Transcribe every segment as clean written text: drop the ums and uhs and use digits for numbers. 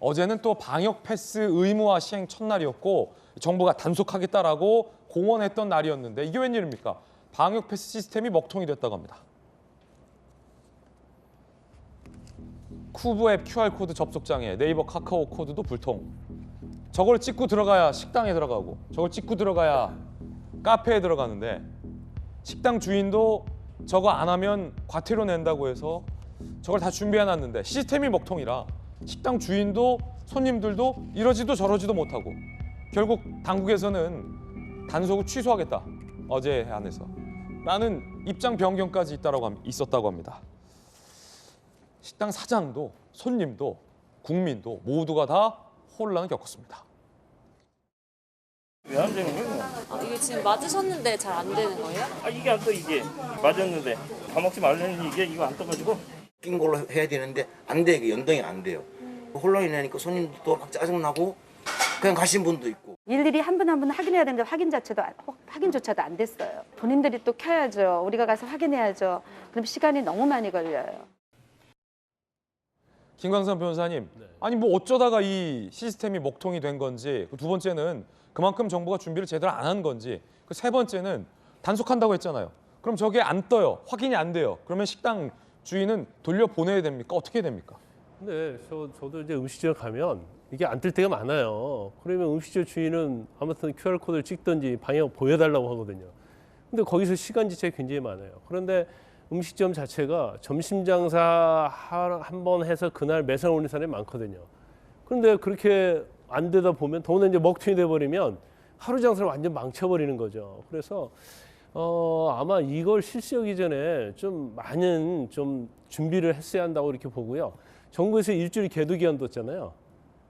어제는 또 방역 패스 의무화 시행 첫날이었고 정부가 단속하겠다라고 공언했던 날이었는데 이게 웬일입니까? 방역 패스 시스템이 먹통이 됐다고 합니다. 쿠브 앱 QR코드 접속장애, 네이버 카카오 코드도 불통. 저걸 찍고 들어가야 식당에 들어가고 저걸 찍고 들어가야 카페에 들어가는데 식당 주인도 저거 안 하면 과태료 낸다고 해서 저걸 다 준비해놨는데 시스템이 먹통이라 식당 주인도 손님들도 이러지도 저러지도 못하고 결국 당국에서는 단속을 취소하겠다 어제 안에서 라는 입장 변경까지 있었다고 합니다. 식당 사장도 손님도 국민도 모두가 다 혼란을 겪었습니다. 왜 안 되는 거예요? 이게 지금 맞으셨는데 잘 안 되는 거예요? 이게 안 떠, 이게. 맞았는데. 밥 먹지 말라는 이게 이거 안 떠가지고. 낀 걸로 해야 되는데 안 돼, 이게 연동이 안 돼요. 혼란이 나니까 손님도 막 짜증나고 그냥 가신 분도 있고. 일일이 한 분 한 분 확인해야 되는데 확인조차도 안 됐어요. 본인들이 또 켜야죠. 우리가 가서 확인해야죠. 그럼 시간이 너무 많이 걸려요. 김광선 변호사님, 아니 뭐 어쩌다가 이 시스템이 먹통이 된 건지 두 번째는 그만큼 정부가 준비를 제대로 안 한 건지 그 세 번째는 단속한다고 했잖아요. 그럼 저게 안 떠요. 확인이 안 돼요. 그러면 식당 주인은 돌려보내야 됩니까? 어떻게 됩니까? 네, 저도 이제 음식점에 가면 이게 안 뜰 때가 많아요. 그러면 음식점 주인은 아무튼 QR코드를 찍든지 방향 보여달라고 하거든요. 근데 거기서 시간 지체가 굉장히 많아요. 그런데 음식점 자체가 점심 장사 한 번 해서 그날 매상 올리는 사람이 많거든요. 그런데 그렇게 안 되다 보면 더군다나 이제 먹통이 돼버리면 하루 장사를 완전 망쳐버리는 거죠. 그래서 아마 이걸 실시하기 전에 좀 많은 좀 준비를 했어야 한다고 이렇게 보고요. 정부에서 일주일 계도 기간 뒀잖아요.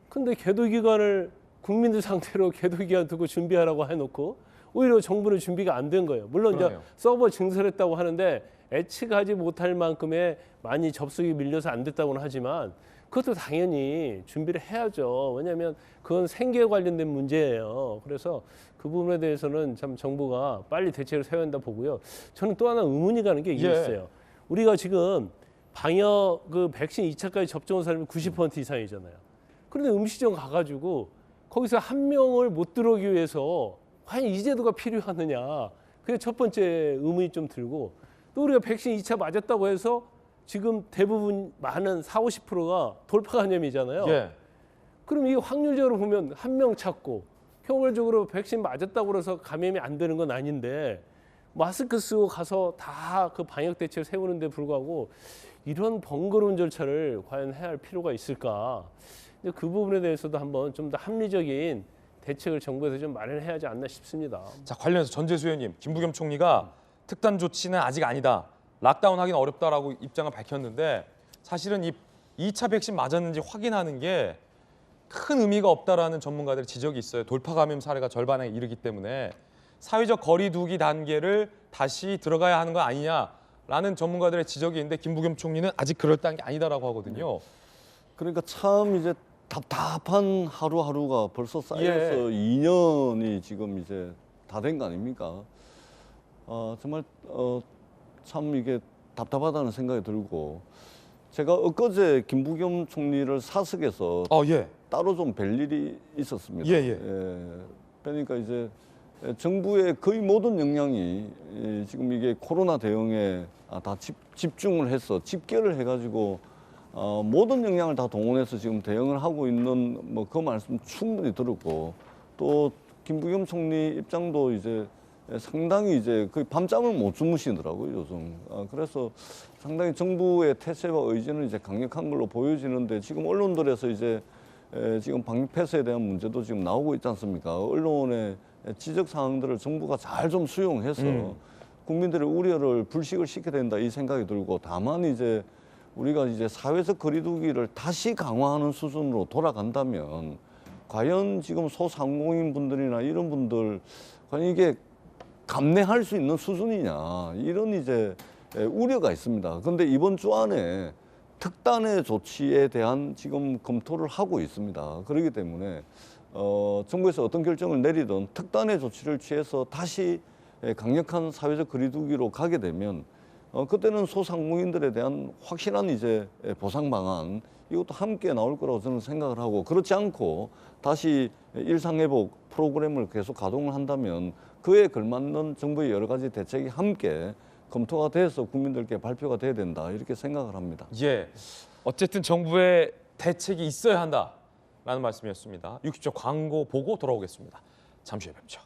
근데 계도 기간을 국민들 상태로 계도 기간 두고 준비하라고 해놓고 오히려 정부는 준비가 안 된 거예요. 물론 그러네요. 이제 서버 증설했다고 하는데 예측하지 못할 만큼의 많이 접속이 밀려서 안 됐다고는 하지만 그것도 당연히 준비를 해야죠. 왜냐하면 그건 생계에 관련된 문제예요. 그래서 그 부분에 대해서는 참 정부가 빨리 대책을 세워야 한다 보고요. 저는 또 하나 의문이 가는 게 이게 있어요. 우리가 지금 방역 그 백신 2차까지 접종한 사람이 90% 이상이잖아요. 그런데 음식점 가가지고 거기서 한 명을 못 들어오기 위해서 과연 이 제도가 필요하느냐. 그게 첫 번째 의문이 좀 들고 또 우리가 백신 2차 맞았다고 해서 지금 대부분 많은 40~50%가 돌파 감염이잖아요. 예. 그럼 이게 확률적으로 보면 한 명 찾고 평균적으로 백신 맞았다고 해서 감염이 안 되는 건 아닌데 마스크 쓰고 가서 다 그 방역 대책을 세우는데 불구하고 이런 번거로운 절차를 과연 해야 할 필요가 있을까? 그 부분에 대해서도 한번 좀 더 합리적인 대책을 정부에서 좀 마련해야 하지 않나 싶습니다. 자, 관련해서 전재수 의원님, 김부겸 총리가 특단 조치는 아직 아니다. 락다운 하기는 어렵다라고 입장을 밝혔는데 사실은 이 2차 백신 맞았는지 확인하는 게 큰 의미가 없다라는 전문가들의 지적이 있어요. 돌파 감염 사례가 절반에 이르기 때문에 사회적 거리 두기 단계를 다시 들어가야 하는 거 아니냐라는 전문가들의 지적이 있는데 김부겸 총리는 아직 그럴듯한 게 아니다라고 하거든요. 그러니까 참 이제 답답한 하루하루가 벌써 쌓여서 2년이 지금 이제 다 된 거 아닙니까? 정말 참 이게 답답하다는 생각이 들고 제가 엊그제 김부겸 총리를 사석에서 따로 좀 뵐 일이 있었습니다. 그러니까 이제 정부의 거의 모든 역량이 지금 이게 코로나 대응에 다 집중을 해서 집결을 해가지고 모든 역량을 다 동원해서 지금 대응을 하고 있는 뭐 그 말씀 충분히 들었고 또 김부겸 총리 입장도 이제 상당히 이제 거의 밤잠을 못 주무시더라고요 요즘. 그래서 상당히 정부의 태세와 의지는 이제 강력한 걸로 보여지는데 지금 언론들에서 이제 지금 방역 폐쇄에 대한 문제도 지금 나오고 있지 않습니까? 언론의 지적 사항들을 정부가 잘 좀 수용해서 국민들의 우려를 불식을 시켜야 된다 이 생각이 들고 다만 이제 우리가 이제 사회적 거리두기를 다시 강화하는 수준으로 돌아간다면 과연 지금 소상공인 분들이나 이런 분들 과연 이게 감내할 수 있는 수준이냐 이런 이제 우려가 있습니다. 그런데 이번 주 안에 특단의 조치에 대한 지금 검토를 하고 있습니다. 그렇기 때문에 정부에서 어떤 결정을 내리든 특단의 조치를 취해서 다시 강력한 사회적 거리두기로 가게 되면 그때는 소상공인들에 대한 확실한 이제 보상 방안 이것도 함께 나올 거라고 저는 생각을 하고 그렇지 않고 다시 일상회복 프로그램을 계속 가동을 한다면 그에 걸맞는 정부의 여러 가지 대책이 함께 검토가 돼서 국민들께 발표가 돼야 된다 이렇게 생각을 합니다. 예, 어쨌든 정부의 대책이 있어야 한다라는 말씀이었습니다. 60초 광고 보고 돌아오겠습니다. 잠시 후에 뵙죠.